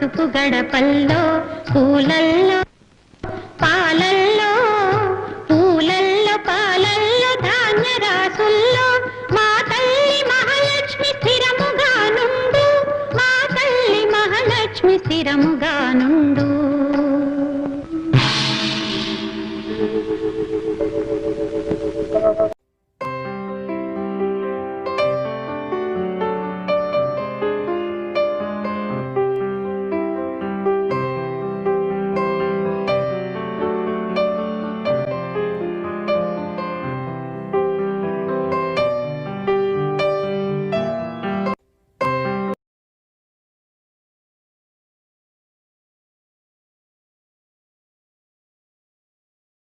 పసుపు గడపల్లో పూలల్లో పాలల్లో పూలల్లో పాలల్లో ధాన్య రాసుల్లో మా తల్లి మహాలక్ష్మి స్థిరముగా నుండు మా తల్లి మహాలక్ష్మి స్థిరముగా నుండు